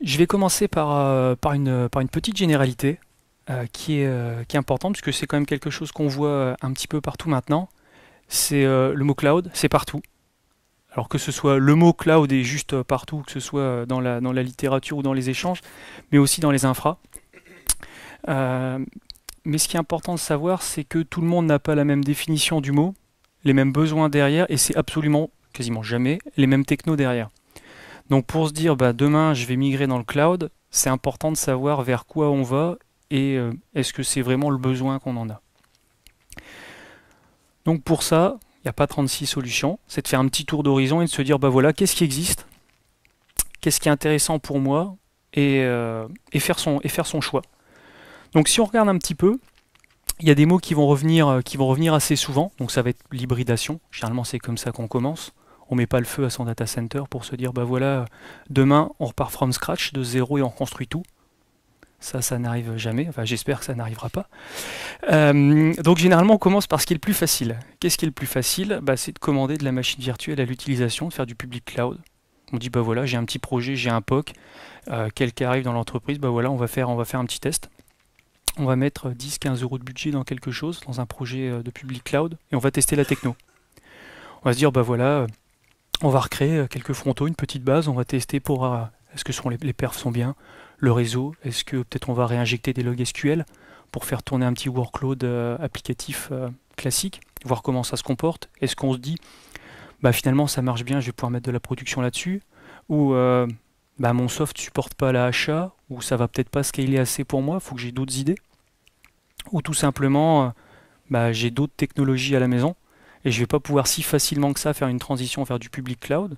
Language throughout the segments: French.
Je vais commencer par une petite généralité qui est importante, puisque c'est quand même quelque chose qu'on voit un petit peu partout maintenant. C'est le mot cloud, c'est partout. Alors que ce soit le mot cloud est juste partout, que ce soit dans la littérature ou dans les échanges, mais aussi dans les infras. Euh, mais ce qui est important de savoir, c'est que tout le monde n'a pas la même définition du mot, les mêmes besoins derrière, et c'est absolument, quasiment jamais, les mêmes technos derrière. Donc pour se dire, bah, demain je vais migrer dans le cloud, c'est important de savoir vers quoi on va et est-ce que c'est vraiment le besoin qu'on en a. Donc pour ça, il n'y a pas 36 solutions, c'est de faire un petit tour d'horizon et de se dire, bah voilà, qu'est-ce qui existe, qu'est-ce qui est intéressant pour moi et faire son choix. Donc si on regarde un petit peu, il y a des mots qui vont revenir assez souvent, donc ça va être l'hybridation, généralement c'est comme ça qu'on commence. On met pas le feu à son data center pour se dire bah voilà, demain on repart from scratch de zéro et on reconstruit tout. Ça n'arrive jamais, enfin j'espère que ça n'arrivera pas. Donc généralement on commence par ce qui est le plus facile. Qu'est-ce qui est le plus facile? Bah, c'est de commander de la machine virtuelle à l'utilisation, de faire du public cloud. On dit bah voilà, j'ai un petit projet, j'ai un POC, quelqu'un arrive dans l'entreprise, bah voilà, on va faire un petit test. On va mettre 10-15 euros de budget dans quelque chose, dans un projet de public cloud, et on va tester la techno. On va se dire bah voilà, on va recréer quelques frontaux, une petite base, on va tester pour est-ce que les perfs sont bien, le réseau, est-ce que peut-être on va réinjecter des logs SQL pour faire tourner un petit workload applicatif classique, voir comment ça se comporte. Est-ce qu'on se dit bah finalement ça marche bien, je vais pouvoir mettre de la production là-dessus, ou bah mon soft supporte pas la HA, ou ça va peut-être pas scaler assez pour moi, il faut que j'ai d'autres idées, ou tout simplement bah, j'ai d'autres technologies à la maison et je vais pas pouvoir si facilement que ça faire une transition vers du public cloud.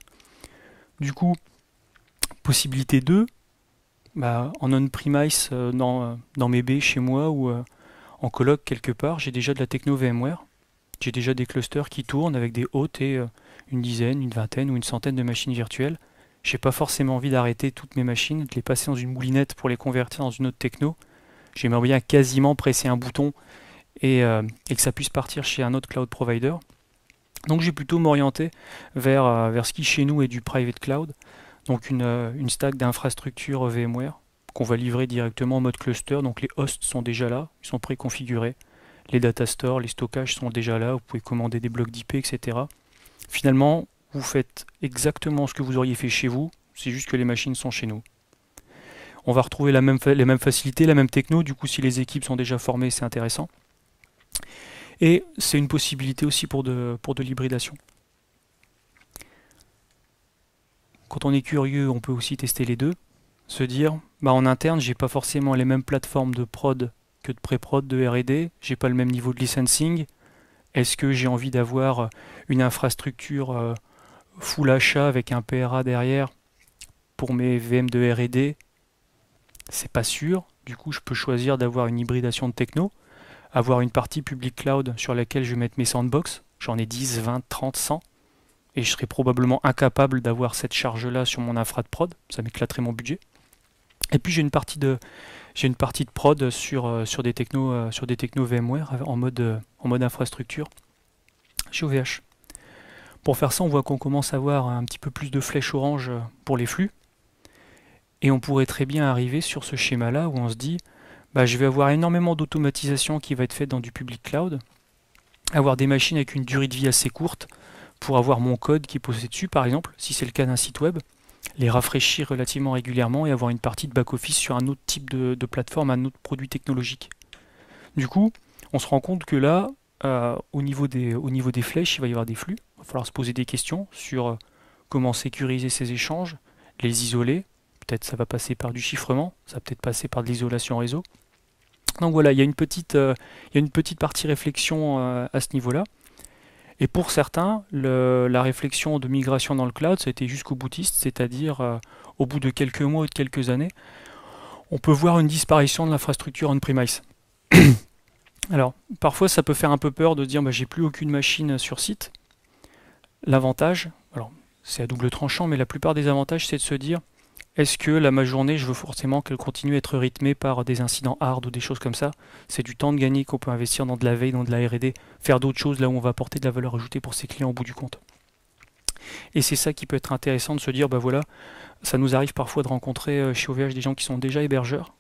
Du coup, possibilité 2, bah, en on-premise dans mes baies chez moi ou en coloc quelque part, j'ai déjà de la techno VMware. J'ai déjà des clusters qui tournent avec des hôtes et une dizaine, une vingtaine ou une centaine de machines virtuelles. J'ai pas forcément envie d'arrêter toutes mes machines, de les passer dans une moulinette pour les convertir dans une autre techno. J'aimerais bien quasiment presser un bouton et que ça puisse partir chez un autre cloud provider. Donc j'ai plutôt m'orienter vers ce qui chez nous est du private cloud, donc une stack d'infrastructure VMware qu'on va livrer directement en mode cluster, donc les hosts sont déjà là, ils sont préconfigurés, les data stores, les stockages sont déjà là, vous pouvez commander des blocs d'IP, etc. Finalement, vous faites exactement ce que vous auriez fait chez vous, c'est juste que les machines sont chez nous. On va retrouver les mêmes facilités, la même techno, du coup si les équipes sont déjà formées, c'est intéressant. Et c'est une possibilité aussi pour de l'hybridation. Quand on est curieux, on peut aussi tester les deux. Se dire, bah en interne, j'ai pas forcément les mêmes plateformes de prod que de pré-prod, de R&D, j'ai pas le même niveau de licensing. Est-ce que j'ai envie d'avoir une infrastructure full achat avec un PRA derrière pour mes VM de R&D? C'est pas sûr. Du coup, je peux choisir d'avoir une hybridation de techno, avoir une partie public cloud sur laquelle je vais mettre mes sandbox. J'en ai 10, 20, 30, 100. Et je serais probablement incapable d'avoir cette charge-là sur mon infra de prod. Ça m'éclaterait mon budget. Et puis j'ai une partie de prod sur des technos VMware en mode infrastructure chez OVH. Pour faire ça, on voit qu'on commence à avoir un petit peu plus de flèches orange pour les flux. Et on pourrait très bien arriver sur ce schéma-là où on se dit bah, je vais avoir énormément d'automatisation qui va être faite dans du public cloud, avoir des machines avec une durée de vie assez courte pour avoir mon code qui est posé dessus, par exemple, si c'est le cas d'un site web, les rafraîchir relativement régulièrement et avoir une partie de back-office sur un autre type de plateforme, un autre produit technologique. Du coup, on se rend compte que là, au niveau des flèches, il va y avoir des flux. Il va falloir se poser des questions sur comment sécuriser ces échanges, les isoler. Peut-être ça va passer par du chiffrement, ça va peut-être passer par de l'isolation réseau. Donc voilà, il y a une petite partie réflexion à ce niveau-là. Et pour certains, la réflexion de migration dans le cloud, ça a été jusqu'au boutiste, c'est-à-dire au bout de quelques mois ou de quelques années, on peut voir une disparition de l'infrastructure on-premise. Alors, parfois ça peut faire un peu peur de dire bah, j'ai plus aucune machine sur site. L'avantage, alors c'est à double tranchant, mais la plupart des avantages c'est de se dire est-ce que ma journée, je veux forcément qu'elle continue à être rythmée par des incidents hard ou des choses comme ça? C'est du temps de gagner qu'on peut investir dans de la veille, dans de la R&D, faire d'autres choses là où on va apporter de la valeur ajoutée pour ses clients au bout du compte. Et c'est ça qui peut être intéressant de se dire, bah voilà, ça nous arrive parfois de rencontrer chez OVH des gens qui sont déjà hébergeurs.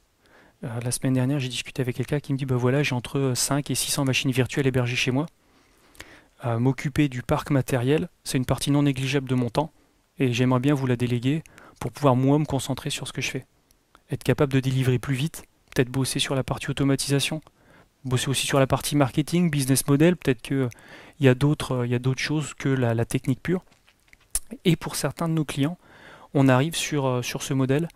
La semaine dernière, j'ai discuté avec quelqu'un qui me dit, bah voilà, j'ai entre 5 et 600 machines virtuelles hébergées chez moi. M'occuper du parc matériel, c'est une partie non négligeable de mon temps, et j'aimerais bien vous la déléguer pour pouvoir moi me concentrer sur ce que je fais. Être capable de délivrer plus vite, peut-être bosser sur la partie automatisation, bosser aussi sur la partie marketing, business model, peut-être qu'il y a d'autres choses que la technique pure. Et pour certains de nos clients, on arrive sur ce modèle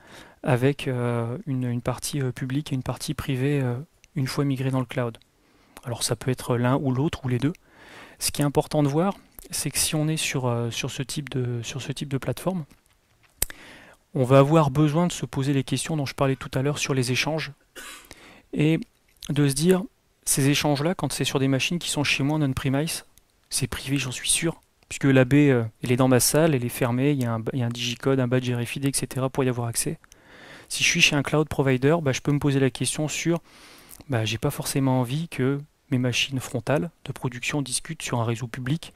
avec une partie publique et une partie privée une fois migré dans le cloud. Alors ça peut être l'un ou l'autre ou les deux. Ce qui est important de voir, c'est que si on est sur ce type de plateforme, on va avoir besoin de se poser les questions dont je parlais tout à l'heure sur les échanges et de se dire, ces échanges-là, quand c'est sur des machines qui sont chez moi en on-premise, c'est privé, j'en suis sûr, puisque la baie, elle est dans ma salle, elle est fermée, il y a un digicode, un badge RFID, etc. pour y avoir accès. Si je suis chez un cloud provider, je peux me poser la question sur, j'ai pas forcément envie que mes machines frontales de production discutent sur un réseau public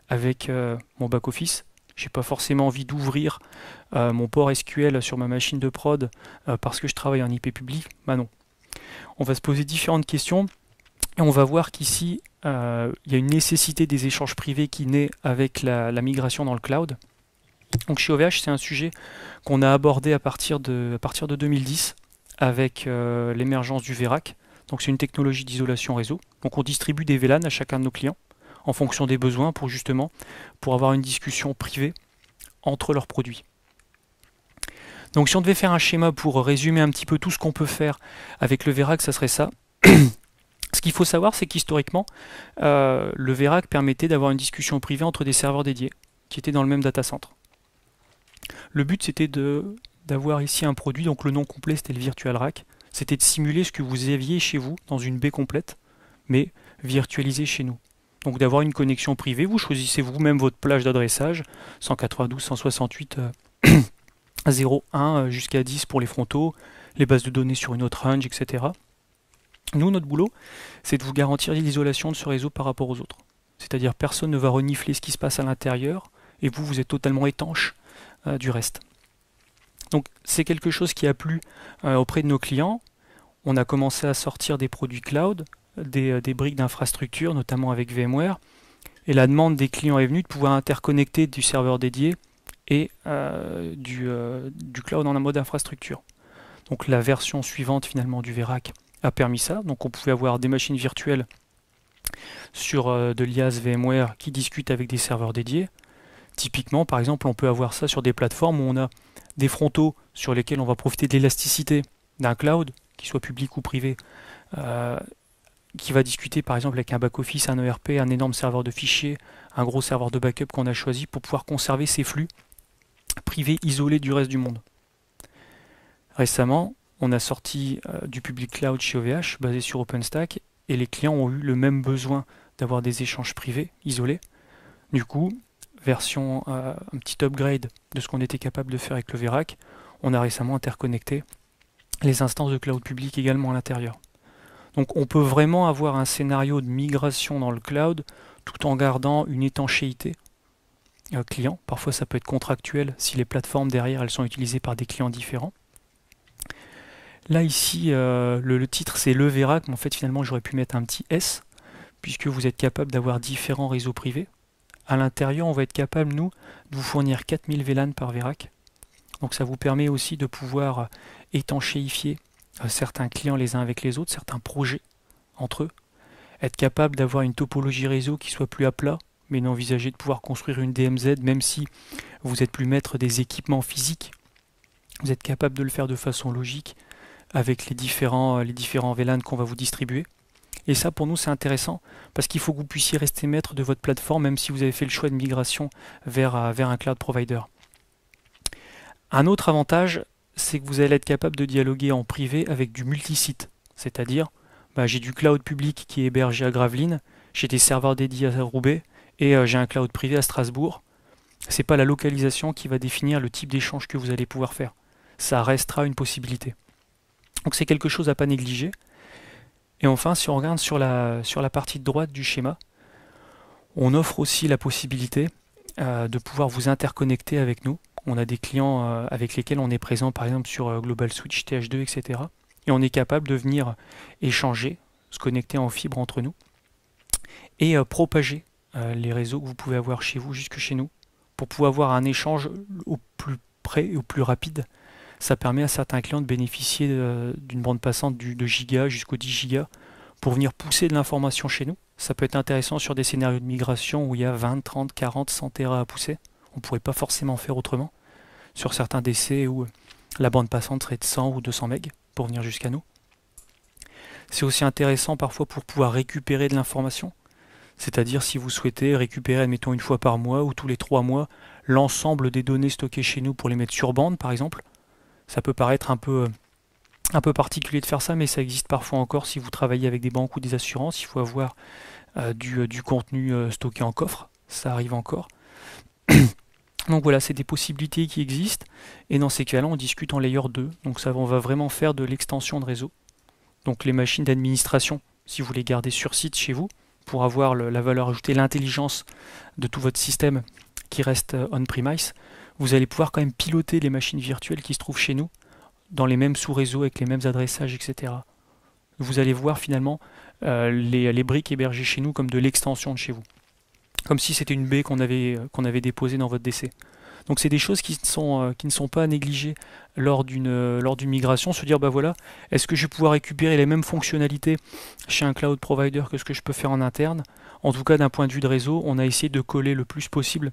avec mon back-office. J'ai pas forcément envie d'ouvrir mon port SQL sur ma machine de prod parce que je travaille en IP public. Non. On va se poser différentes questions et on va voir qu'ici, il y a une nécessité des échanges privés qui naît avec la migration dans le cloud. Donc chez OVH, c'est un sujet qu'on a abordé à partir de 2010 avec l'émergence du VRAC. Donc c'est une technologie d'isolation réseau. Donc on distribue des VLAN à chacun de nos clients en fonction des besoins pour avoir une discussion privée entre leurs produits. Donc si on devait faire un schéma pour résumer un petit peu tout ce qu'on peut faire avec le VRAC, ça serait ça. Ce qu'il faut savoir, c'est qu'historiquement, le VRAC permettait d'avoir une discussion privée entre des serveurs dédiés qui étaient dans le même data center. Le but, c'était d'avoir ici un produit, donc le nom complet, c'était le Virtual Rack. C'était de simuler ce que vous aviez chez vous dans une baie complète, mais virtualisé chez nous. Donc d'avoir une connexion privée, vous choisissez vous-même votre plage d'adressage, 192.168.0.1 jusqu'à 10 pour les frontaux, les bases de données sur une autre range, etc. Nous, notre boulot, c'est de vous garantir l'isolation de ce réseau par rapport aux autres. C'est-à-dire personne ne va renifler ce qui se passe à l'intérieur, et vous êtes totalement étanche du reste. Donc c'est quelque chose qui a plu auprès de nos clients. On a commencé à sortir des produits cloud, des briques d'infrastructure, notamment avec VMware. Et la demande des clients est venue de pouvoir interconnecter du serveur dédié et du cloud en mode infrastructure. Donc la version suivante finalement du VRAC a permis ça. Donc on pouvait avoir des machines virtuelles sur de l'IaaS VMware qui discutent avec des serveurs dédiés. Typiquement, par exemple, on peut avoir ça sur des plateformes où on a des frontaux sur lesquels on va profiter de l'élasticité d'un cloud, qu'il soit public ou privé, qui va discuter par exemple avec un back-office, un ERP, un énorme serveur de fichiers, un gros serveur de backup qu'on a choisi pour pouvoir conserver ces flux privés isolés du reste du monde. Récemment, on a sorti du public cloud chez OVH basé sur OpenStack et les clients ont eu le même besoin d'avoir des échanges privés isolés. Du coup, un petit upgrade de ce qu'on était capable de faire avec le VRAC, on a récemment interconnecté les instances de cloud public également à l'intérieur. Donc on peut vraiment avoir un scénario de migration dans le cloud tout en gardant une étanchéité client. Parfois ça peut être contractuel si les plateformes derrière elles sont utilisées par des clients différents. Là ici le titre c'est le VRAC, mais en fait finalement j'aurais pu mettre un petit S puisque vous êtes capable d'avoir différents réseaux privés. À l'intérieur, on va être capable, nous, de vous fournir 4000 VLAN par VRAC. Donc ça vous permet aussi de pouvoir étanchéifier certains clients les uns avec les autres, certains projets entre eux. Être capable d'avoir une topologie réseau qui soit plus à plat, mais d'envisager de pouvoir construire une DMZ, même si vous n'êtes plus maître des équipements physiques. Vous êtes capable de le faire de façon logique avec les différents VLAN qu'on va vous distribuer. Et ça, pour nous, c'est intéressant parce qu'il faut que vous puissiez rester maître de votre plateforme même si vous avez fait le choix de migration vers un cloud provider. Un autre avantage, c'est que vous allez être capable de dialoguer en privé avec du multisite. C'est-à-dire, j'ai du cloud public qui est hébergé à Gravelines, j'ai des serveurs dédiés à Roubaix et j'ai un cloud privé à Strasbourg. Ce n'est pas la localisation qui va définir le type d'échange que vous allez pouvoir faire. Ça restera une possibilité. Donc c'est quelque chose à ne pas négliger. Et enfin, si on regarde sur la partie de droite du schéma, on offre aussi la possibilité de pouvoir vous interconnecter avec nous. On a des clients avec lesquels on est présent, par exemple sur Global Switch, TH2, etc. Et on est capable de venir échanger, se connecter en fibre entre nous et propager les réseaux que vous pouvez avoir chez vous jusque chez nous pour pouvoir avoir un échange au plus près et au plus rapide. Ça permet à certains clients de bénéficier d'une bande passante de giga jusqu'au 10 gigas pour venir pousser de l'information chez nous. Ça peut être intéressant sur des scénarios de migration où il y a 20, 30, 40, 100 Tera à pousser. On ne pourrait pas forcément faire autrement. Sur certains DC où la bande passante serait de 100 ou 200 MB pour venir jusqu'à nous. C'est aussi intéressant parfois pour pouvoir récupérer de l'information. C'est-à-dire si vous souhaitez récupérer, admettons une fois par mois ou tous les 3 mois, l'ensemble des données stockées chez nous pour les mettre sur bande par exemple. Ça peut paraître un peu particulier de faire ça, mais ça existe parfois encore si vous travaillez avec des banques ou des assurances. Il faut avoir du contenu stocké en coffre, ça arrive encore. Donc voilà, c'est des possibilités qui existent, et dans ces cas-là, on discute en layer 2. Donc ça, on va vraiment faire de l'extension de réseau. Donc les machines d'administration, si vous les gardez sur site chez vous, pour avoir la valeur ajoutée, l'intelligence de tout votre système qui reste on-premise, vous allez pouvoir quand même piloter les machines virtuelles qui se trouvent chez nous, dans les mêmes sous-réseaux, avec les mêmes adressages, etc. Vous allez voir finalement les briques hébergées chez nous comme de l'extension de chez vous. Comme si c'était une baie qu'on avait déposée dans votre DC. Donc c'est des choses qui ne sont pas négligées lors d'une migration, se dire bah voilà, est-ce que je vais pouvoir récupérer les mêmes fonctionnalités chez un cloud provider que ce que je peux faire en interne. En tout cas d'un point de vue de réseau, on a essayé de coller le plus possible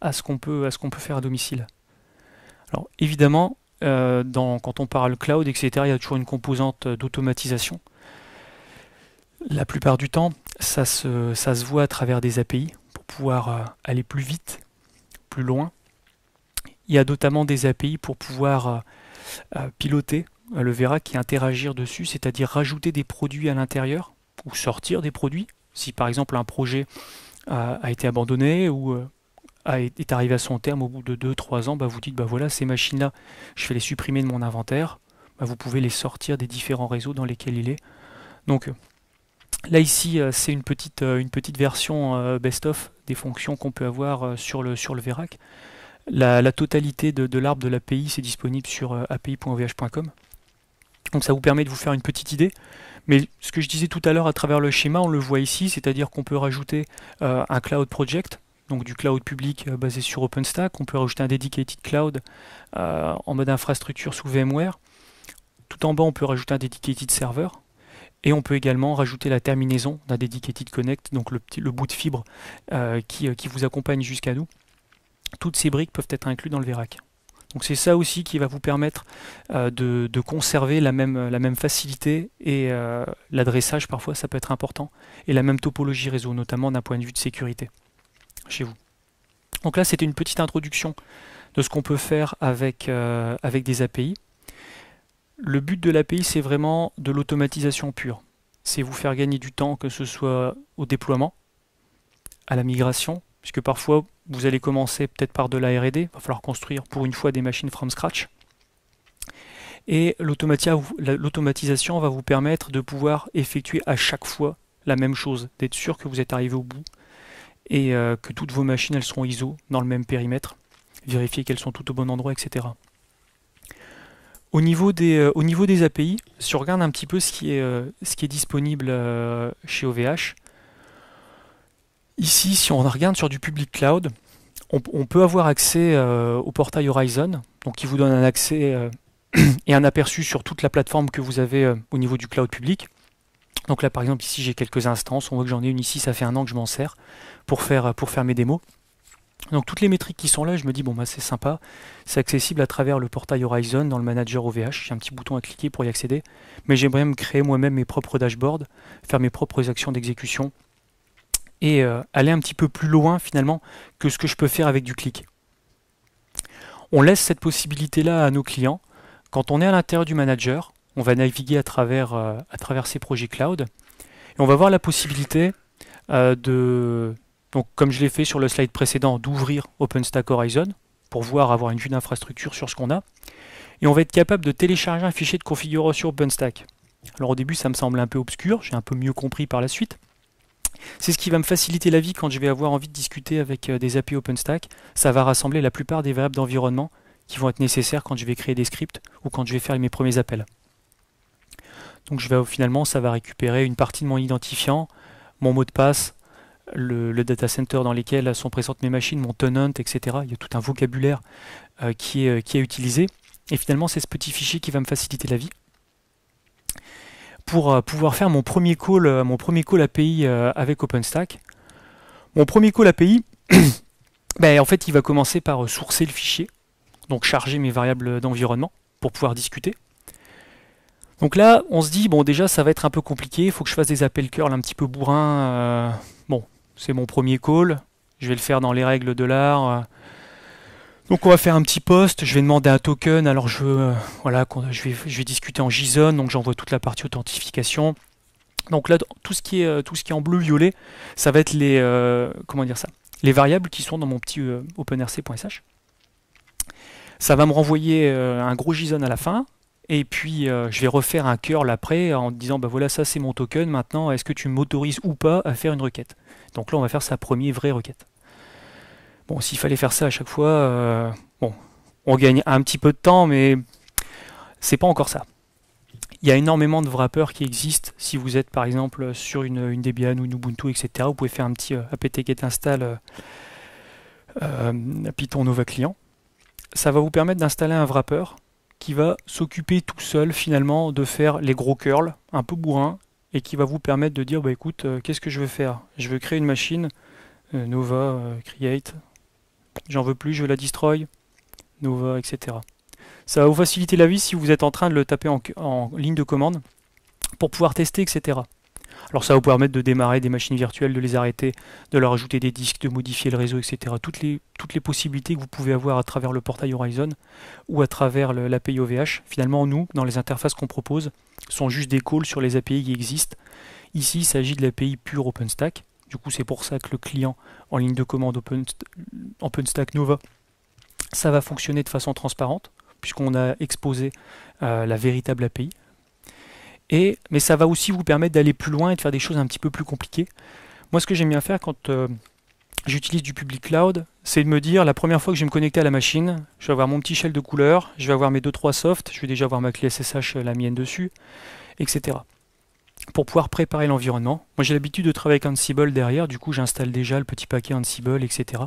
à ce qu'on peut faire à domicile. Alors évidemment, quand on parle cloud, etc., il y a toujours une composante d'automatisation. La plupart du temps, ça se voit à travers des API pour pouvoir aller plus vite, plus loin. Il y a notamment des API pour pouvoir piloter le VERAC et interagir dessus, c'est-à-dire rajouter des produits à l'intérieur ou sortir des produits. Si par exemple un projet a été abandonné ou est arrivé à son terme au bout de 2-3 ans, bah vous dites bah voilà, ces machines-là, je vais les supprimer de mon inventaire. Bah vous pouvez les sortir des différents réseaux dans lesquels il est. Donc là ici, c'est une petite version best-of des fonctions qu'on peut avoir sur le VERAC. La totalité de l'arbre de l'API, c'est disponible sur api.ovh.com. Donc ça vous permet de vous faire une petite idée. Mais ce que je disais tout à l'heure à travers le schéma, on le voit ici, c'est-à-dire qu'on peut rajouter un cloud project, donc du cloud public basé sur OpenStack. On peut rajouter un dedicated cloud en mode infrastructure sous VMware. Tout en bas, on peut rajouter un dedicated server. Et on peut également rajouter la terminaison d'un dedicated connect, donc le bout de fibre qui vous accompagne jusqu'à nous. Toutes ces briques peuvent être incluses dans le VERAC. Donc c'est ça aussi qui va vous permettre de conserver la même facilité et l'adressage parfois ça peut être important et la même topologie réseau, notamment d'un point de vue de sécurité chez vous. Donc là c'était une petite introduction de ce qu'on peut faire avec des API. Le but de l'API c'est vraiment de l'automatisation pure. C'est vous faire gagner du temps, que ce soit au déploiement, à la migration, puisque parfois vous allez commencer peut-être par de la R&D, il va falloir construire pour une fois des machines from scratch. Et l'automatisation va vous permettre de pouvoir effectuer à chaque fois la même chose, d'être sûr que vous êtes arrivé au bout et que toutes vos machines elles seront ISO dans le même périmètre, vérifier qu'elles sont toutes au bon endroit, etc. Au niveau des API, si on regarde un petit peu ce qui est disponible chez OVH, ici, si on regarde sur du public cloud, on peut avoir accès au portail Horizon, donc qui vous donne un accès et un aperçu sur toute la plateforme que vous avez au niveau du cloud public. Donc là, par exemple, ici, j'ai quelques instances. On voit que j'en ai une ici, ça fait 1 an que je m'en sers pour faire mes démos. Donc toutes les métriques qui sont là, je me dis, bon, bah, c'est sympa. C'est accessible à travers le portail Horizon dans le manager OVH. J'ai un petit bouton à cliquer pour y accéder. Mais j'aimerais me créer moi-même mes propres dashboards, faire mes propres actions d'exécution et aller un petit peu plus loin finalement que ce que je peux faire avec du clic. On laisse cette possibilité-là à nos clients. Quand on est à l'intérieur du manager, on va naviguer à travers ces projets cloud et on va voir la possibilité donc comme je l'ai fait sur le slide précédent, d'ouvrir OpenStack Horizon pour avoir une vue d'infrastructure sur ce qu'on a. Et on va être capable de télécharger un fichier de configuration OpenStack. Alors au début ça me semble un peu obscur, j'ai un peu mieux compris par la suite. C'est ce qui va me faciliter la vie quand je vais avoir envie de discuter avec des API OpenStack. Ça va rassembler la plupart des variables d'environnement qui vont être nécessaires quand je vais créer des scripts ou quand je vais faire mes premiers appels. Donc finalement, ça va récupérer une partie de mon identifiant, mon mot de passe, le data center dans lequel sont présentes mes machines, mon tenant, etc. Il y a tout un vocabulaire qui est utilisé. Et finalement, c'est ce petit fichier qui va me faciliter la vie pour pouvoir faire mon premier call API avec OpenStack. Mon premier call API, en fait, il va commencer par sourcer le fichier, donc charger mes variables d'environnement pour pouvoir discuter. Donc là, on se dit, bon, déjà, ça va être un peu compliqué, il faut que je fasse des appels curl un petit peu bourrins. Bon, c'est mon premier call, je vais le faire dans les règles de l'art. Donc on va faire un petit post, je vais demander un token, alors je vais discuter en JSON, donc j'envoie toute la partie authentification. Donc là, tout ce qui est en bleu-violet, ça va être les variables qui sont dans mon petit openrc.sh. Ça va me renvoyer un gros JSON à la fin. Et puis je vais refaire un curl après en disant voilà, ça c'est mon token, maintenant est-ce que tu m'autorises ou pas à faire une requête. Donc là on va faire sa première vraie requête. Bon, s'il fallait faire ça à chaque fois, on gagne un petit peu de temps, mais c'est pas encore ça. Il y a énormément de wrappers qui existent. Si vous êtes par exemple sur une Debian ou une Ubuntu, etc., vous pouvez faire un petit apt-get install Python Nova Client. Ça va vous permettre d'installer un wrapper qui va s'occuper tout seul finalement de faire les gros curls un peu bourrins et qui va vous permettre de dire écoute, qu'est-ce que je veux faire? Je veux créer une machine, Nova, create, j'en veux plus, je veux la destroy, Nova, etc. Ça va vous faciliter la vie si vous êtes en train de le taper en ligne de commande pour pouvoir tester, etc. Alors ça va vous permettre de démarrer des machines virtuelles, de les arrêter, de leur ajouter des disques, de modifier le réseau, etc. Toutes les possibilités que vous pouvez avoir à travers le portail Horizon ou à travers l'API OVH. Finalement, nous, dans les interfaces qu'on propose, sont juste des calls sur les API qui existent. Ici, il s'agit de l'API pure OpenStack. Du coup, c'est pour ça que le client en ligne de commande OpenStack Nova, ça va fonctionner de façon transparente, puisqu'on a exposé la véritable API. Mais ça va aussi vous permettre d'aller plus loin et de faire des choses un petit peu plus compliquées. Moi, ce que j'aime bien faire quand j'utilise du public cloud, c'est de me dire, la première fois que je vais me connecter à la machine, je vais avoir mon petit shell de couleurs, je vais avoir mes 2-3 softs, je vais déjà avoir ma clé SSH, la mienne dessus, etc. Pour pouvoir préparer l'environnement. Moi, j'ai l'habitude de travailler avec Ansible derrière, du coup, j'installe déjà le petit paquet Ansible, etc.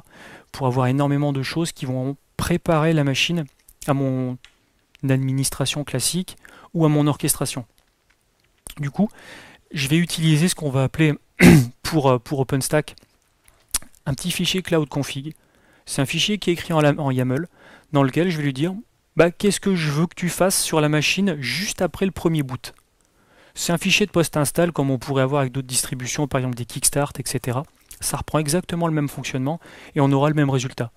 pour avoir énormément de choses qui vont préparer la machine à mon administration classique ou à mon orchestration. Du coup, je vais utiliser ce qu'on va appeler pour OpenStack un petit fichier cloud config. C'est un fichier qui est écrit en YAML dans lequel je vais lui dire qu'est-ce que je veux que tu fasses sur la machine juste après le premier boot. C'est un fichier de post-install comme on pourrait avoir avec d'autres distributions, par exemple des Kickstart, etc. Ça reprend exactement le même fonctionnement et on aura le même résultat.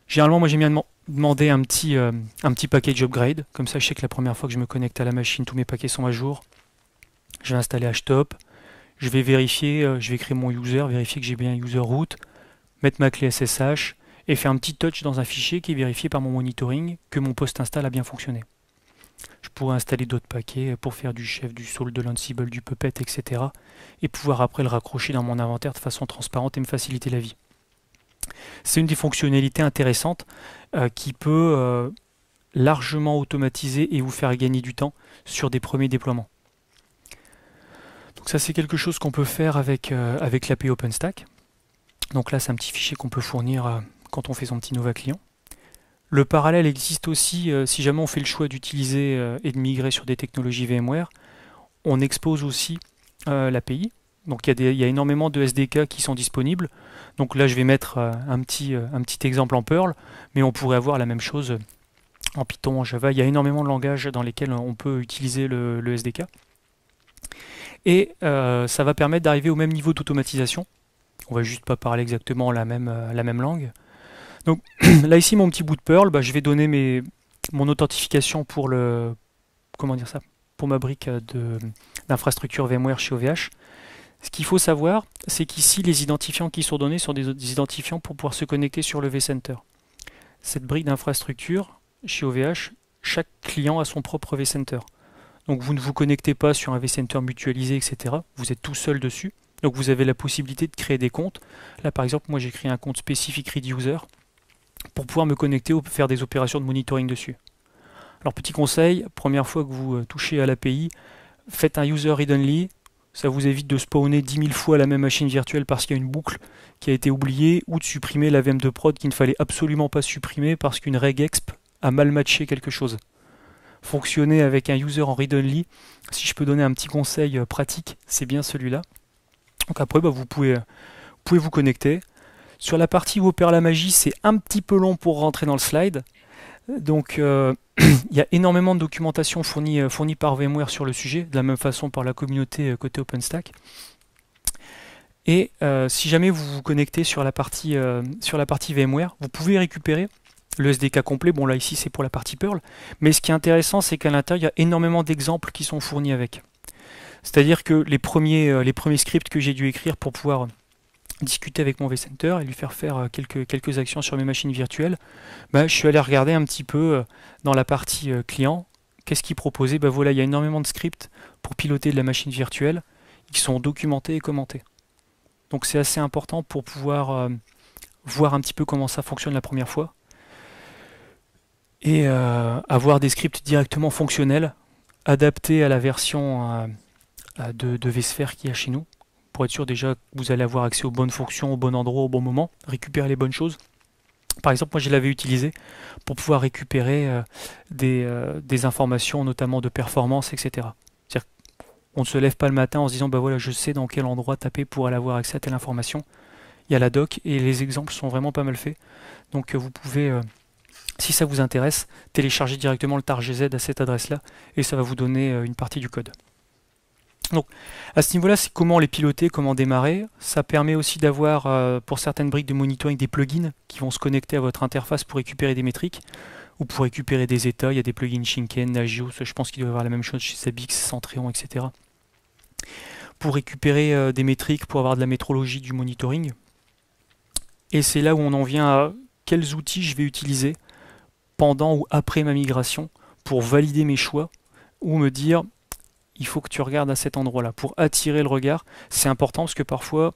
Généralement, moi j'aime bien demander un petit package upgrade. Comme ça, je sais que la première fois que je me connecte à la machine, tous mes paquets sont à jour. Je vais installer htop, je vais vérifier, je vais créer mon user, vérifier que j'ai bien user root, mettre ma clé SSH et faire un petit touch dans un fichier qui est vérifié par mon monitoring que mon post-install a bien fonctionné. Je pourrais installer d'autres paquets pour faire du chef, du salt, de l'Ansible, du Puppet, etc. et pouvoir après le raccrocher dans mon inventaire de façon transparente et me faciliter la vie. C'est une des fonctionnalités intéressantes qui peut largement automatiser et vous faire gagner du temps sur des premiers déploiements. Donc ça, c'est quelque chose qu'on peut faire avec l'API OpenStack. Donc là, c'est un petit fichier qu'on peut fournir quand on fait son petit Nova client. Le parallèle existe aussi si jamais on fait le choix d'utiliser et de migrer sur des technologies VMware. On expose aussi l'API. Donc il y a énormément de SDK qui sont disponibles. Donc là, je vais mettre un petit exemple en Perl, mais on pourrait avoir la même chose en Python, en Java. Il y a énormément de langages dans lesquels on peut utiliser le SDK. Et ça va permettre d'arriver au même niveau d'automatisation. On va juste pas parler exactement la même langue. Donc là ici, mon petit bout de Perl, je vais donner mon authentification pour pour ma brique d'infrastructure VMware chez OVH. Ce qu'il faut savoir, c'est qu'ici, les identifiants qui sont donnés sont des identifiants pour pouvoir se connecter sur le vCenter. Cette brique d'infrastructure, chez OVH, chaque client a son propre vCenter. Donc vous ne vous connectez pas sur un vCenter mutualisé, etc. Vous êtes tout seul dessus. Donc vous avez la possibilité de créer des comptes. Là par exemple, moi j'ai créé un compte spécifique Read User pour pouvoir me connecter ou faire des opérations de monitoring dessus. Alors petit conseil, première fois que vous touchez à l'API, faites un user read only, ça vous évite de spawner 10 000 fois la même machine virtuelle parce qu'il y a une boucle qui a été oubliée, ou de supprimer la VM de prod qu'il ne fallait absolument pas supprimer parce qu'une regexp a mal matché quelque chose. Fonctionner avec un user en read only, si je peux donner un petit conseil pratique, c'est bien celui-là. Donc après, vous pouvez vous connecter. Sur la partie où opère la magie, c'est un petit peu long pour rentrer dans le slide. Donc il y a énormément de documentation fournie par VMware sur le sujet, de la même façon par la communauté côté OpenStack. Et si jamais vous vous connectez sur la partie VMware, vous pouvez récupérer le SDK complet. Bon là ici c'est pour la partie Perl, mais ce qui est intéressant c'est qu'à l'intérieur il y a énormément d'exemples qui sont fournis avec. C'est-à-dire que les premiers scripts que j'ai dû écrire pour pouvoir discuter avec mon vCenter et lui faire quelques actions sur mes machines virtuelles, je suis allé regarder un petit peu dans la partie client, qu'est-ce qu'il proposait. Voilà, il y a énormément de scripts pour piloter de la machine virtuelle qui sont documentés et commentés. Donc c'est assez important pour pouvoir voir un petit peu comment ça fonctionne la première fois et avoir des scripts directement fonctionnels adaptés à la version de vSphere qu'il y a chez nous, pour être sûr déjà que vous allez avoir accès aux bonnes fonctions, au bon endroit, au bon moment, récupérer les bonnes choses. Par exemple, moi je l'avais utilisé pour pouvoir récupérer des informations, notamment de performance, etc. C'est-à-dire qu'on ne se lève pas le matin en se disant voilà, je sais dans quel endroit taper pour aller avoir accès à telle information. Il y a la doc et les exemples sont vraiment pas mal faits. Donc vous pouvez, si ça vous intéresse, télécharger directement le tar.gz à cette adresse-là et ça va vous donner une partie du code. Donc à ce niveau-là, c'est comment les piloter, comment démarrer. Ça permet aussi d'avoir pour certaines briques de monitoring des plugins qui vont se connecter à votre interface pour récupérer des métriques ou pour récupérer des états. Il y a des plugins Shinken, Nagios, je pense qu'il doit y avoir la même chose chez Zabbix, Centreon, etc. Pour récupérer des métriques, pour avoir de la métrologie du monitoring. Et c'est là où on en vient à quels outils je vais utiliser pendant ou après ma migration pour valider mes choix ou me dire il faut que tu regardes à cet endroit-là. Pour attirer le regard, c'est important parce que parfois,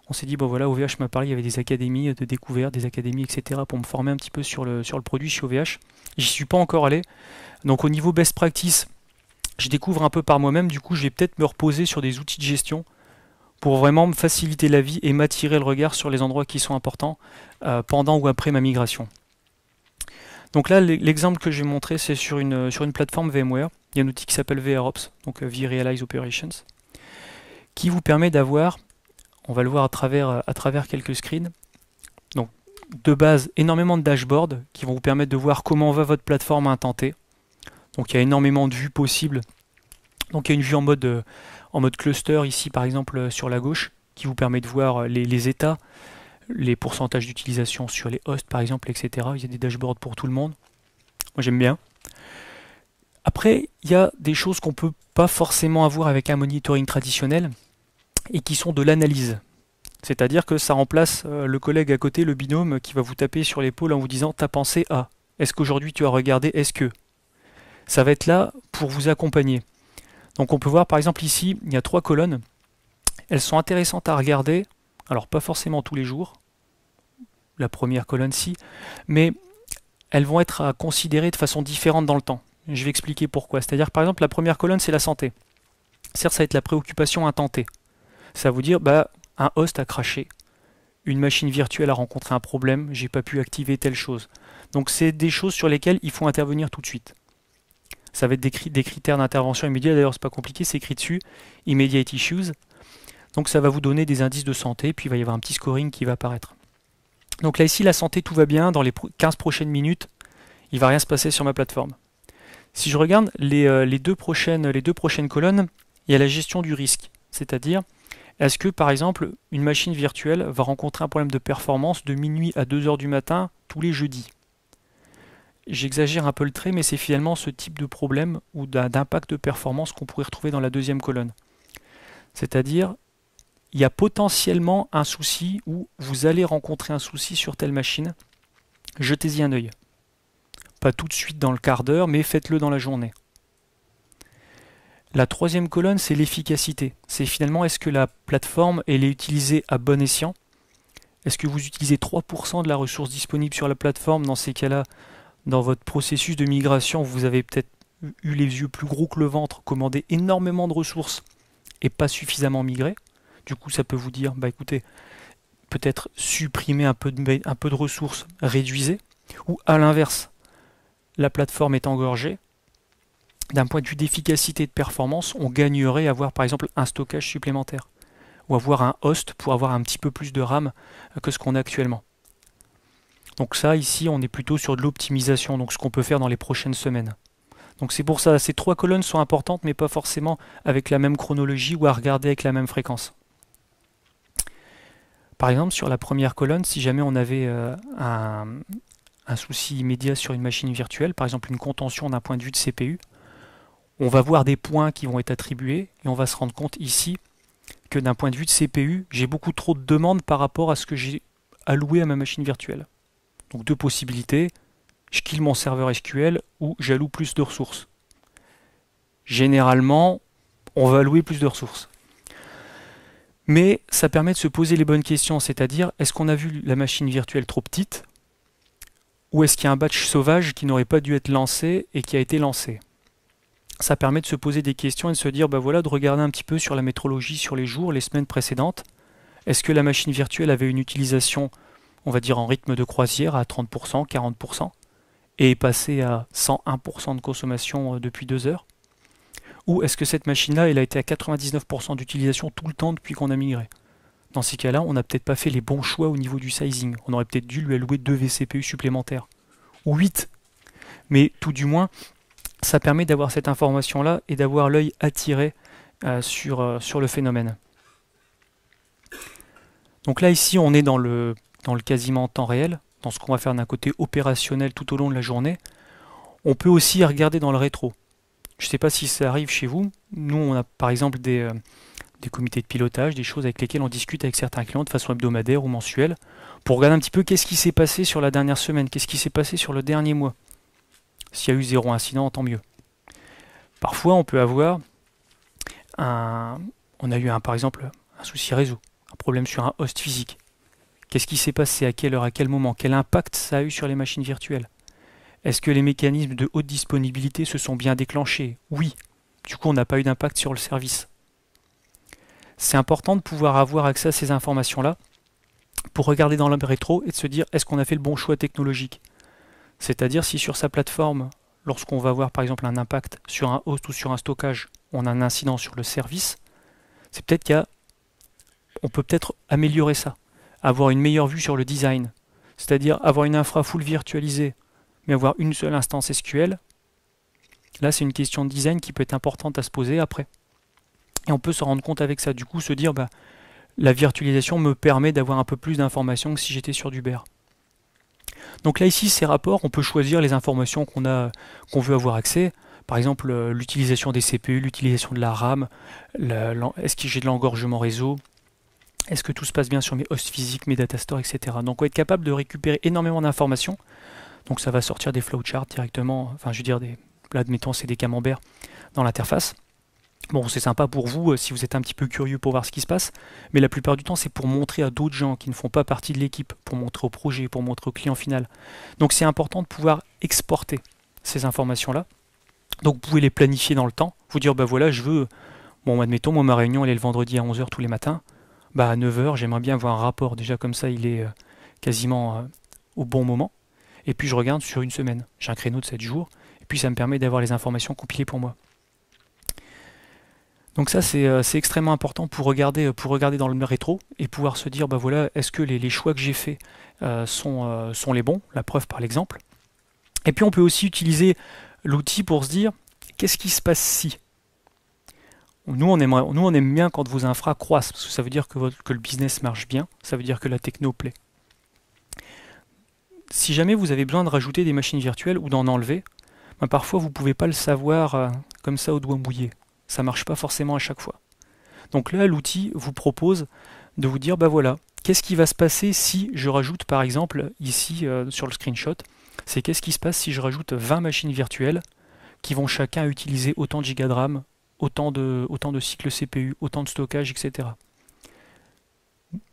on s'est dit, voilà, OVH m'a parlé, il y avait des académies de découverte, des académies, etc. pour me former un petit peu sur le produit chez OVH. J'y suis pas encore allé. Donc au niveau best practice, je découvre un peu par moi-même. Du coup, je vais peut-être me reposer sur des outils de gestion pour vraiment me faciliter la vie et m'attirer le regard sur les endroits qui sont importants pendant ou après ma migration. Donc là, l'exemple que je vais montrer, c'est sur une plateforme VMware. Il y a un outil qui s'appelle VROps, donc vRealize Operations, qui vous permet d'avoir, on va le voir à travers quelques screens, donc de base, énormément de dashboards qui vont vous permettre de voir comment va votre plateforme à un temps T. Donc il y a énormément de vues possibles. Donc il y a une vue en mode cluster ici par exemple sur la gauche, qui vous permet de voir les états, les pourcentages d'utilisation sur les hosts par exemple, etc. Il y a des dashboards pour tout le monde. Moi j'aime bien. Après, il y a des choses qu'on ne peut pas forcément avoir avec un monitoring traditionnel et qui sont de l'analyse. C'est-à-dire que ça remplace le collègue à côté, le binôme, qui va vous taper sur l'épaule en vous disant « t'as pensé à, est-ce qu'aujourd'hui tu as regardé, est-ce que ?» Ça va être là pour vous accompagner. Donc on peut voir par exemple ici, il y a 3 colonnes. Elles sont intéressantes à regarder, alors pas forcément tous les jours, la première colonne-ci, mais elles vont être à considérer de façon différente dans le temps. Je vais expliquer pourquoi. C'est-à-dire par exemple la première colonne c'est la santé. Certes ça va être la préoccupation intentée. Ça va vous dire un host a craché, une machine virtuelle a rencontré un problème, j'ai pas pu activer telle chose. Donc c'est des choses sur lesquelles il faut intervenir tout de suite. Ça va être des critères d'intervention immédiate, d'ailleurs c'est pas compliqué, c'est écrit dessus, Immediate Issues. Donc ça va vous donner des indices de santé, puis il va y avoir un petit scoring qui va apparaître. Donc là ici la santé tout va bien, dans les 15 prochaines minutes, il ne va rien se passer sur ma plateforme. Si je regarde les deux prochaines colonnes, il y a la gestion du risque. C'est-à-dire, est-ce que par exemple, une machine virtuelle va rencontrer un problème de performance de minuit à 2 heures du matin tous les jeudis? J'exagère un peu le trait, mais c'est finalement ce type de problème ou d'impact de performance qu'on pourrait retrouver dans la deuxième colonne. C'est-à-dire, il y a potentiellement un souci ou vous allez rencontrer un souci sur telle machine. Jetez-y un œil. Pas tout de suite dans le quart d'heure, mais faites-le dans la journée. La troisième colonne, c'est l'efficacité. C'est finalement, est-ce que la plateforme elle est utilisée à bon escient? Est-ce que vous utilisez 3% de la ressource disponible sur la plateforme? Dans ces cas-là, dans votre processus de migration, vous avez peut-être eu les yeux plus gros que le ventre, commandé énormément de ressources et pas suffisamment migré. Du coup, ça peut vous dire, bah écoutez, peut-être supprimer un peu de ressources, réduisez. Ou à l'inverse, la plateforme est engorgée. D'un point de vue d'efficacité et de performance, on gagnerait à avoir par exemple un stockage supplémentaire ou avoir un host pour avoir un petit peu plus de RAM que ce qu'on a actuellement. Donc ça, ici, on est plutôt sur de l'optimisation, donc ce qu'on peut faire dans les prochaines semaines. Donc c'est pour ça, ces trois colonnes sont importantes, mais pas forcément avec la même chronologie ou à regarder avec la même fréquence. Par exemple, sur la première colonne, si jamais on avait un souci immédiat sur une machine virtuelle, par exemple une contention d'un point de vue de CPU, on va voir des points qui vont être attribués et on va se rendre compte ici que d'un point de vue de CPU, j'ai beaucoup trop de demandes par rapport à ce que j'ai alloué à ma machine virtuelle. Donc deux possibilités, je kill mon serveur SQL ou j'alloue plus de ressources. Généralement, on va allouer plus de ressources. Mais ça permet de se poser les bonnes questions, c'est-à-dire est-ce qu'on a vu la machine virtuelle trop petite ou est-ce qu'il y a un batch sauvage qui n'aurait pas dû être lancé et qui a été lancé? Ça permet de se poser des questions et de se dire, bah voilà, de regarder un petit peu sur la métrologie, sur les jours, les semaines précédentes. Est-ce que la machine virtuelle avait une utilisation, on va dire en rythme de croisière, à 30%, 40%, et est passée à 101% de consommation depuis 2 heures? Ou est-ce que cette machine-là, elle a été à 99% d'utilisation tout le temps depuis qu'on a migré? Dans ces cas-là, on n'a peut-être pas fait les bons choix au niveau du sizing. On aurait peut-être dû lui allouer 2 vCPU supplémentaires. Ou 8. Mais tout du moins, ça permet d'avoir cette information-là et d'avoir l'œil attiré sur le phénomène. Donc là, ici, on est dans le quasiment temps réel, dans ce qu'on va faire d'un côté opérationnel tout au long de la journée. On peut aussi regarder dans le rétro. Je ne sais pas si ça arrive chez vous. Nous, on a par exemple des comités de pilotage, des choses avec lesquelles on discute avec certains clients de façon hebdomadaire ou mensuelle, pour regarder un petit peu qu'est-ce qui s'est passé sur la dernière semaine, qu'est-ce qui s'est passé sur le dernier mois. S'il y a eu 0 incident, tant mieux. Parfois, on peut avoir on a eu par exemple un souci réseau, un problème sur un host physique. Qu'est-ce qui s'est passé, à quelle heure, à quel moment, quel impact ça a eu sur les machines virtuelles? Est-ce que les mécanismes de haute disponibilité se sont bien déclenchés? Oui. Du coup, on n'a pas eu d'impact sur le service. C'est important de pouvoir avoir accès à ces informations-là pour regarder dans le rétro et de se dire est-ce qu'on a fait le bon choix technologique? C'est-à-dire si sur sa plateforme, lorsqu'on va avoir par exemple un impact sur un host ou sur un stockage, on a un incident sur le service, c'est peut-être qu'on peut peut-être améliorer ça, avoir une meilleure vue sur le design, c'est-à-dire avoir une infra full virtualisée, mais avoir une seule instance SQL. Là, c'est une question de design qui peut être importante à se poser après. Et on peut se rendre compte avec ça, du coup, se dire, bah, la virtualisation me permet d'avoir un peu plus d'informations que si j'étais sur du bare. Donc là, ici, ces rapports, on peut choisir les informations qu'on veut avoir accès. Par exemple, l'utilisation des CPU, l'utilisation de la RAM, est-ce que j'ai de l'engorgement réseau, est-ce que tout se passe bien sur mes hosts physiques, mes datastores, etc. Donc on va être capable de récupérer énormément d'informations. Donc ça va sortir des flowcharts directement, enfin je veux dire, là admettons c'est des camemberts dans l'interface. Bon, c'est sympa pour vous si vous êtes un petit peu curieux pour voir ce qui se passe, mais la plupart du temps c'est pour montrer à d'autres gens qui ne font pas partie de l'équipe, pour montrer au projet, pour montrer au client final. Donc c'est important de pouvoir exporter ces informations-là. Donc vous pouvez les planifier dans le temps, vous dire bah voilà je veux, bon admettons moi ma réunion elle est le vendredi à 11 h tous les matins, bah à 9 h j'aimerais bien avoir un rapport, déjà comme ça il est quasiment au bon moment, et puis je regarde sur une semaine, j'ai un créneau de 7 jours, et puis ça me permet d'avoir les informations compilées pour moi. Donc ça c'est extrêmement important pour regarder dans le rétro et pouvoir se dire bah voilà est-ce que les choix que j'ai faits sont les bons, la preuve par l'exemple. Et puis on peut aussi utiliser l'outil pour se dire qu'est-ce qui se passe si. Nous on aime bien quand vos infras croissent parce que ça veut dire que le business marche bien, ça veut dire que la techno plaît. Si jamais vous avez besoin de rajouter des machines virtuelles ou d'en enlever, ben parfois vous ne pouvez pas le savoir comme ça au doigt mouillé. Ça ne marche pas forcément à chaque fois. Donc là, l'outil vous propose de vous dire, bah voilà, qu'est-ce qui va se passer si je rajoute, par exemple, ici sur le screenshot, c'est qu'est-ce qui se passe si je rajoute 20 machines virtuelles qui vont chacun utiliser autant de gigas de RAM autant de cycles CPU, autant de stockage, etc.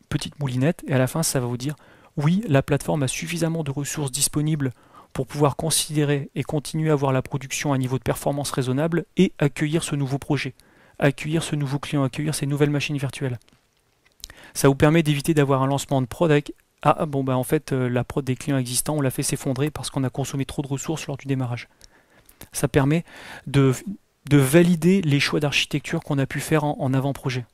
Petite moulinette, et à la fin, ça va vous dire, oui, la plateforme a suffisamment de ressources disponibles pour pouvoir considérer et continuer à avoir la production à un niveau de performance raisonnable et accueillir ce nouveau projet, accueillir ce nouveau client, accueillir ces nouvelles machines virtuelles. Ça vous permet d'éviter d'avoir un lancement de prod avec ah bon bah en fait la prod des clients existants on l'a fait s'effondrer parce qu'on a consommé trop de ressources lors du démarrage. Ça permet de valider les choix d'architecture qu'on a pu faire en avant-projet.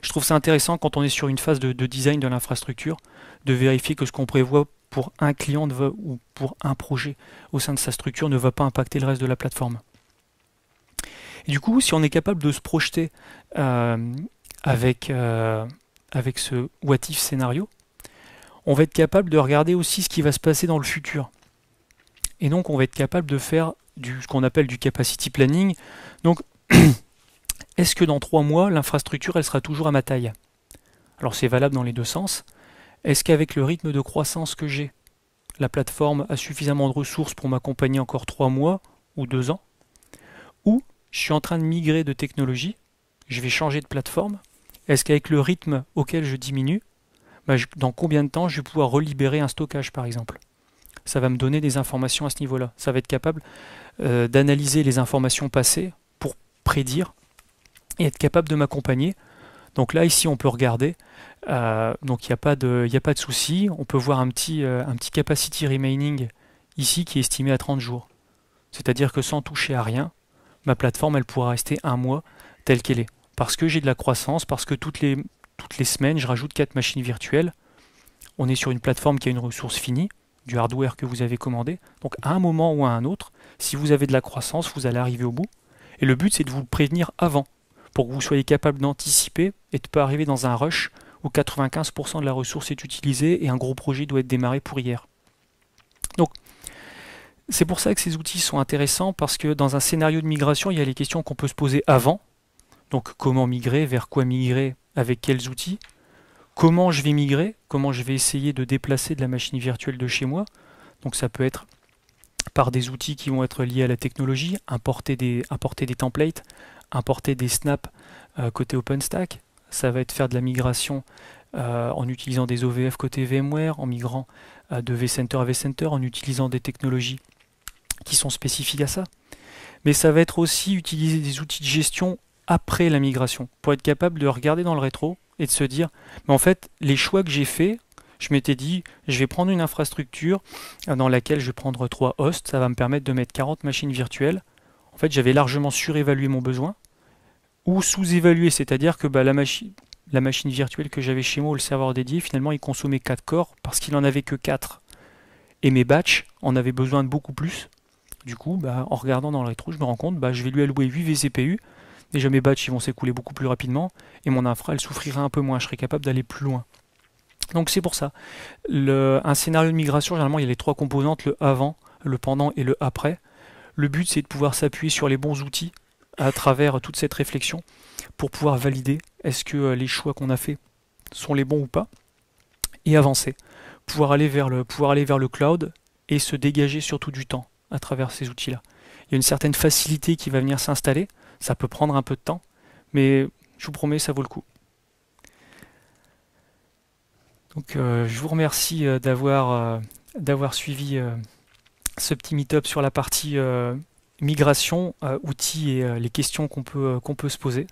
Je trouve ça intéressant quand on est sur une phase de design de l'infrastructure, de vérifier que ce qu'on prévoit pour un client ou pour un projet au sein de sa structure ne va pas impacter le reste de la plateforme. Et du coup, si on est capable de se projeter avec ce what if scénario, on va être capable de regarder aussi ce qui va se passer dans le futur. Et donc on va être capable de faire ce qu'on appelle du capacity planning. Donc est-ce que dans 3 mois, l'infrastructure elle sera toujours à ma taille? Alors c'est valable dans les deux sens. Est-ce qu'avec le rythme de croissance que j'ai, la plateforme a suffisamment de ressources pour m'accompagner encore 3 mois ou 2 ans? Ou je suis en train de migrer de technologie, je vais changer de plateforme. Est-ce qu'avec le rythme auquel je diminue, dans combien de temps je vais pouvoir relibérer un stockage par exemple? Ça va me donner des informations à ce niveau-là. Ça va être capable d'analyser les informations passées pour prédire et être capable de m'accompagner. Donc là, ici, on peut regarder. Donc il n'y a pas de souci. On peut voir un petit capacity remaining ici qui est estimé à 30 jours. C'est-à-dire que sans toucher à rien, ma plateforme, elle pourra rester 1 mois telle qu'elle est. Parce que j'ai de la croissance, parce que toutes les semaines, je rajoute 4 machines virtuelles. On est sur une plateforme qui a une ressource finie, du hardware que vous avez commandé. Donc à un moment ou à un autre, si vous avez de la croissance, vous allez arriver au bout. Et le but, c'est de vous le prévenir avant, pour que vous soyez capable d'anticiper et de ne pas arriver dans un rush où 95% de la ressource est utilisée et un gros projet doit être démarré pour hier. Donc, c'est pour ça que ces outils sont intéressants, parce que dans un scénario de migration, il y a les questions qu'on peut se poser avant. Donc, comment migrer, vers quoi migrer, avec quels outils? Comment je vais migrer? Comment je vais essayer de déplacer de la machine virtuelle de chez moi? Donc, ça peut être par des outils qui vont être liés à la technologie, importer des templates, importer des snaps côté OpenStack. Ça va être faire de la migration en utilisant des OVF côté VMware, en migrant de vCenter à vCenter, en utilisant des technologies qui sont spécifiques à ça. Mais ça va être aussi utiliser des outils de gestion après la migration, pour être capable de regarder dans le rétro et de se dire, mais en fait, les choix que j'ai faits, je m'étais dit, je vais prendre une infrastructure dans laquelle je vais prendre 3 hosts, ça va me permettre de mettre 40 machines virtuelles. En fait, j'avais largement surévalué mon besoin, ou sous-évalué, c'est-à-dire que la machine virtuelle que j'avais chez moi, le serveur dédié, finalement, il consommait 4 corps parce qu'il n'en avait que 4. Et mes batchs en avaient besoin de beaucoup plus. Du coup, en regardant dans le rétro, je me rends compte, je vais lui allouer 8 vCPU. Déjà, mes batchs ils vont s'écouler beaucoup plus rapidement, et mon infra, elle souffrira un peu moins. Je serai capable d'aller plus loin. Donc c'est pour ça. Un scénario de migration, généralement, il y a les 3 composantes, le avant, le pendant et le après. Le but, c'est de pouvoir s'appuyer sur les bons outils à travers toute cette réflexion pour pouvoir valider est-ce que les choix qu'on a faits sont les bons ou pas, et avancer. Pouvoir aller vers le cloud et se dégager surtout du temps à travers ces outils-là. Il y a une certaine facilité qui va venir s'installer, ça peut prendre un peu de temps, mais je vous promets, ça vaut le coup. Donc je vous remercie d'avoir suivi ce petit meet-up sur la partie migration, outils et les questions qu'on peut se poser.